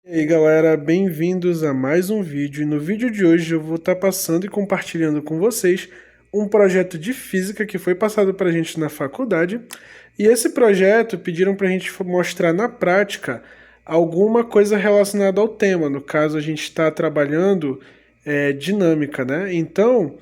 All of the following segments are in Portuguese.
E aí galera, bem-vindos a mais um vídeo. E no vídeo de hoje eu vou estar passando e compartilhando com vocês um projeto de física que foi passado para a gente na faculdade. E esse projeto pediram para a gente mostrar na prática alguma coisa relacionada ao tema. No caso, a gente está trabalhando dinâmica, né? Então,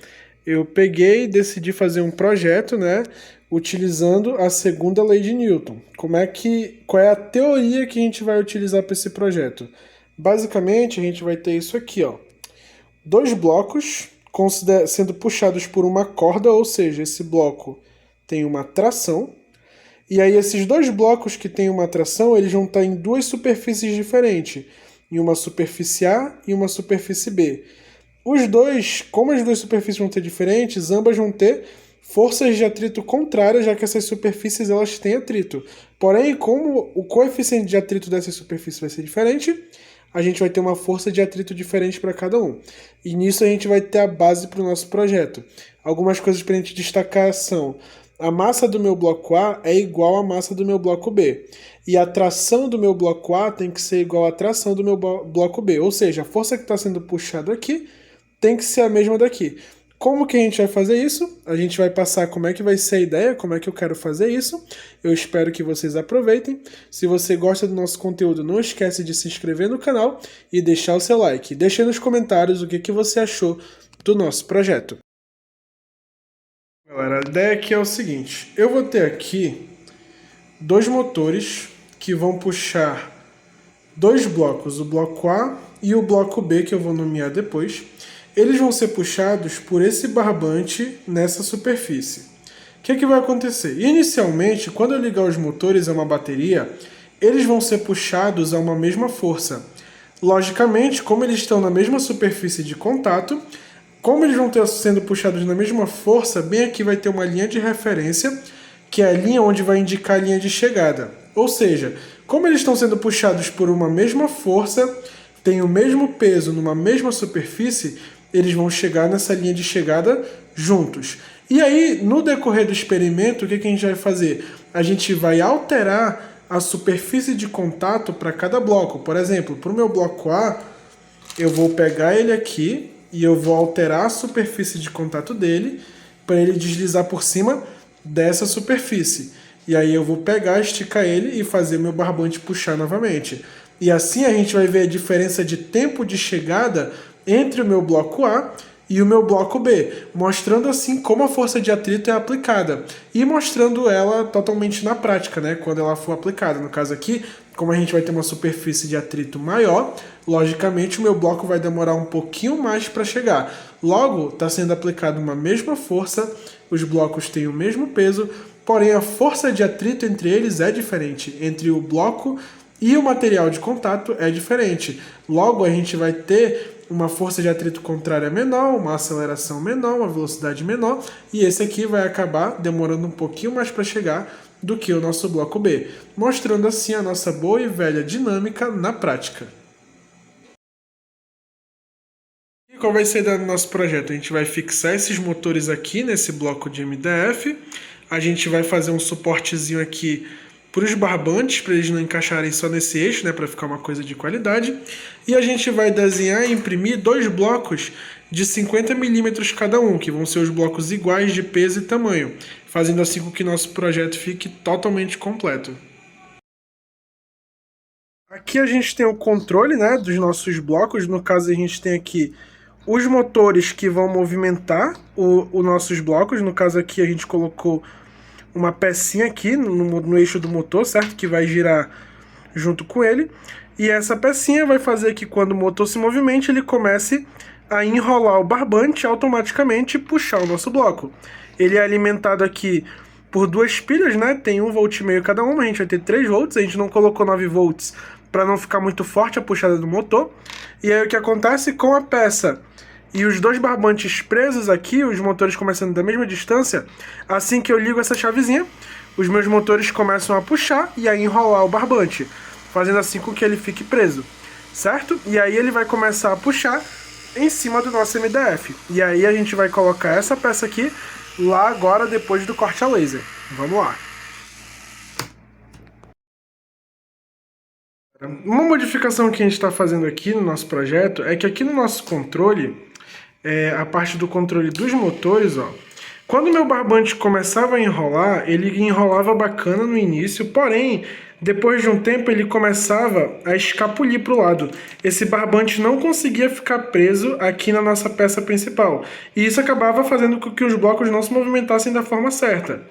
eu peguei e decidi fazer um projeto, né? Utilizando a segunda lei de Newton. Qual é a teoria que a gente vai utilizar para esse projeto? Basicamente, a gente vai ter isso aqui, ó. Dois blocos sendo puxados por uma corda, ou seja, esse bloco tem uma tração. E aí esses dois blocos que têm uma tração, eles vão estar em duas superfícies diferentes, em uma superfície A e uma superfície B. Os dois, como as duas superfícies vão ter diferentes, ambas vão ter forças de atrito contrárias, já que essas superfícies elas têm atrito. Porém, como o coeficiente de atrito dessas superfícies vai ser diferente, a gente vai ter uma força de atrito diferente para cada um. E nisso a gente vai ter a base para o nosso projeto. Algumas coisas para a gente destacar são: a massa do meu bloco A é igual à massa do meu bloco B. E a tração do meu bloco A tem que ser igual à tração do meu bloco B. Ou seja, a força que está sendo puxada aqui tem que ser a mesma daqui. Como que a gente vai fazer isso? A gente vai passar como é que vai ser a ideia, como é que eu quero fazer isso. Eu espero que vocês aproveitem. Se você gosta do nosso conteúdo, não esquece de se inscrever no canal e deixar o seu like. Deixe nos comentários o que você achou do nosso projeto. Galera, a ideia aqui é o seguinte: eu vou ter aqui dois motores que vão puxar dois blocos, o bloco A e o bloco B, que eu vou nomear depois. Eles vão ser puxados por esse barbante nessa superfície. O que vai acontecer? Inicialmente, quando eu ligar os motores a uma bateria, eles vão ser puxados a uma mesma força. Logicamente, como eles estão na mesma superfície de contato, como eles vão estar sendo puxados na mesma força, bem aqui vai ter uma linha de referência, que é a linha onde vai indicar a linha de chegada. Ou seja, como eles estão sendo puxados por uma mesma força, tem o mesmo peso numa mesma superfície, eles vão chegar nessa linha de chegada juntos. E aí, no decorrer do experimento, o que a gente vai fazer? A gente vai alterar a superfície de contato para cada bloco. Por exemplo, para o meu bloco A, eu vou pegar ele aqui e eu vou alterar a superfície de contato dele para ele deslizar por cima dessa superfície. E aí eu vou pegar, esticar ele e fazer meu barbante puxar novamente. E assim a gente vai ver a diferença de tempo de chegada entre o meu bloco A e o meu bloco B, mostrando assim como a força de atrito é aplicada e mostrando ela totalmente na prática, né, quando ela for aplicada. No caso aqui, como a gente vai ter uma superfície de atrito maior, logicamente o meu bloco vai demorar um pouquinho mais para chegar. Logo, está sendo aplicada uma mesma força, os blocos têm o mesmo peso, porém a força de atrito entre eles é diferente, entre o bloco e o material de contato é diferente. Logo, a gente vai ter uma força de atrito contrária menor, uma aceleração menor, uma velocidade menor, e esse aqui vai acabar demorando um pouquinho mais para chegar do que o nosso bloco B, mostrando assim a nossa boa e velha dinâmica na prática. E qual vai ser do nosso projeto? A gente vai fixar esses motores aqui nesse bloco de MDF, a gente vai fazer um suportezinho aqui para os barbantes, para eles não encaixarem só nesse eixo, né, para ficar uma coisa de qualidade. E a gente vai desenhar e imprimir dois blocos de 50 milímetros cada um, que vão ser os blocos iguais de peso e tamanho, fazendo assim com que nosso projeto fique totalmente completo. Aqui a gente tem o controle, né, dos nossos blocos. No caso, a gente tem aqui os motores que vão movimentar os nossos blocos. No caso aqui a gente colocou uma pecinha aqui no eixo do motor, certo? Que vai girar junto com ele. E essa pecinha vai fazer que quando o motor se movimente, ele comece a enrolar o barbante automaticamente e puxar o nosso bloco. Ele é alimentado aqui por duas pilhas, né? Tem 1,5 V cada uma, a gente vai ter 3 volts. A gente não colocou 9 volts para não ficar muito forte a puxada do motor. E aí o que acontece com a peça e os dois barbantes presos aqui, os motores começando da mesma distância, assim que eu ligo essa chavezinha, os meus motores começam a puxar e a enrolar o barbante, fazendo assim com que ele fique preso, certo? E aí ele vai começar a puxar em cima do nosso MDF. E aí a gente vai colocar essa peça aqui lá agora depois do corte a laser. Vamos lá. Uma modificação que a gente está fazendo aqui no nosso projeto é que aqui no nosso controle, a parte do controle dos motores, ó, quando o meu barbante começava a enrolar, ele enrolava bacana no início, porém, depois de um tempo ele começava a escapulir para o lado. Esse barbante não conseguia ficar preso aqui na nossa peça principal. E isso acabava fazendo com que os blocos não se movimentassem da forma certa.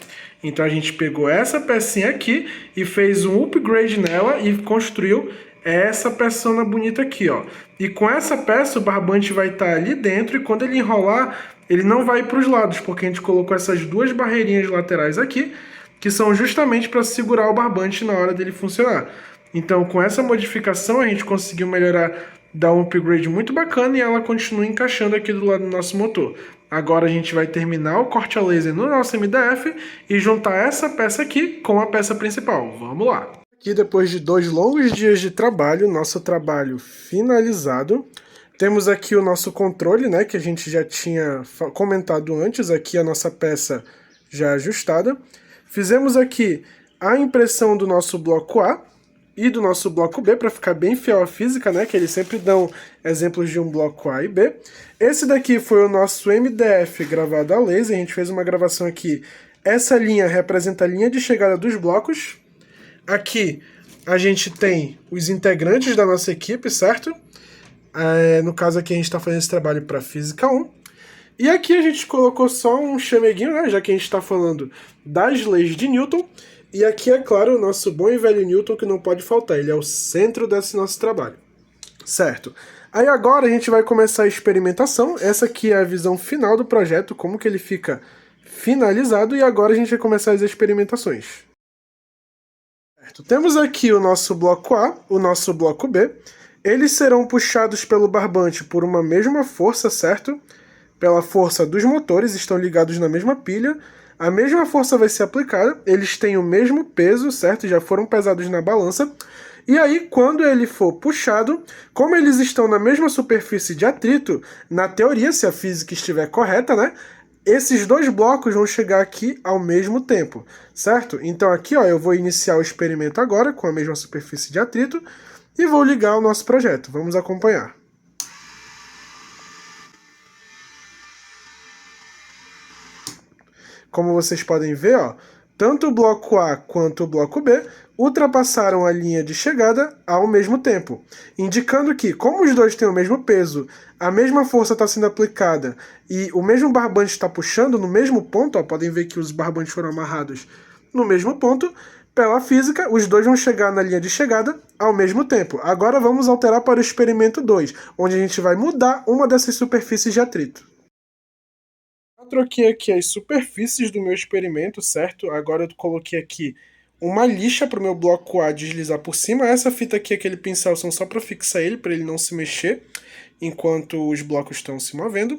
Então a gente pegou essa pecinha aqui e fez um upgrade nela e construiu essa peçona bonita aqui, ó. E com essa peça o barbante vai estar ali dentro e quando ele enrolar, ele não vai para os lados, porque a gente colocou essas duas barreirinhas laterais aqui, que são justamente para segurar o barbante na hora dele funcionar. Então, com essa modificação, a gente conseguiu melhorar, dar um upgrade muito bacana e ela continua encaixando aqui do lado do nosso motor. Agora a gente vai terminar o corte a laser no nosso MDF e juntar essa peça aqui com a peça principal. Vamos lá! Aqui, depois de 2 longos dias de trabalho, nosso trabalho finalizado. Temos aqui o nosso controle, né, que a gente já tinha comentado antes, aqui a nossa peça já ajustada. Fizemos aqui a impressão do nosso bloco A e do nosso bloco B, para ficar bem fiel à física, né, que eles sempre dão exemplos de um bloco A e B. Esse daqui foi o nosso MDF gravado a laser, a gente fez uma gravação aqui. Essa linha representa a linha de chegada dos blocos. Aqui a gente tem os integrantes da nossa equipe, certo? No caso aqui a gente está fazendo esse trabalho para Física 1. E aqui a gente colocou só um chameguinho, né? Já que a gente está falando das leis de Newton. E aqui, é claro, o nosso bom e velho Newton que não pode faltar. Ele é o centro desse nosso trabalho. Certo. Aí agora a gente vai começar a experimentação. Essa aqui é a visão final do projeto, como que ele fica finalizado. E agora a gente vai começar as experimentações. Certo. Temos aqui o nosso bloco A, o nosso bloco B. Eles serão puxados pelo barbante por uma mesma força, certo? Pela força dos motores, estão ligados na mesma pilha. A mesma força vai ser aplicada, eles têm o mesmo peso, certo? Já foram pesados na balança. E aí, quando ele for puxado, como eles estão na mesma superfície de atrito, na teoria, se a física estiver correta, né? Esses dois blocos vão chegar aqui ao mesmo tempo, certo? Então aqui, ó, eu vou iniciar o experimento agora com a mesma superfície de atrito e vou ligar o nosso projeto. Vamos acompanhar. Como vocês podem ver, ó, tanto o bloco A quanto o bloco B ultrapassaram a linha de chegada ao mesmo tempo, indicando que, como os dois têm o mesmo peso, a mesma força está sendo aplicada e o mesmo barbante está puxando no mesmo ponto, ó, podem ver que os barbantes foram amarrados no mesmo ponto, pela física, os dois vão chegar na linha de chegada ao mesmo tempo. Agora vamos alterar para o experimento 2, onde a gente vai mudar uma dessas superfícies de atrito. Eu troquei aqui as superfícies do meu experimento, certo? Agora eu coloquei aqui uma lixa para o meu bloco A deslizar por cima. Essa fita aqui, aquele pincel, são só para fixar ele, para ele não se mexer enquanto os blocos estão se movendo.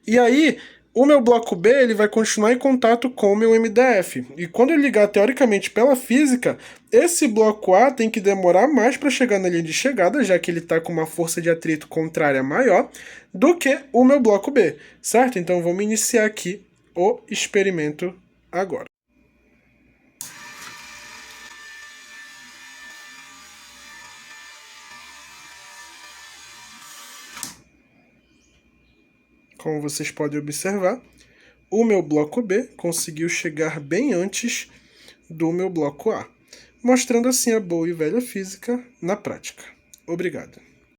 E aí, o meu bloco B ele vai continuar em contato com o meu MDF. E quando eu ligar teoricamente pela física, esse bloco A tem que demorar mais para chegar na linha de chegada, já que ele está com uma força de atrito contrária maior, do que o meu bloco B, certo? Então vamos iniciar aqui o experimento agora. Como vocês podem observar, o meu bloco B conseguiu chegar bem antes do meu bloco A, mostrando assim a boa e velha física na prática. Obrigado.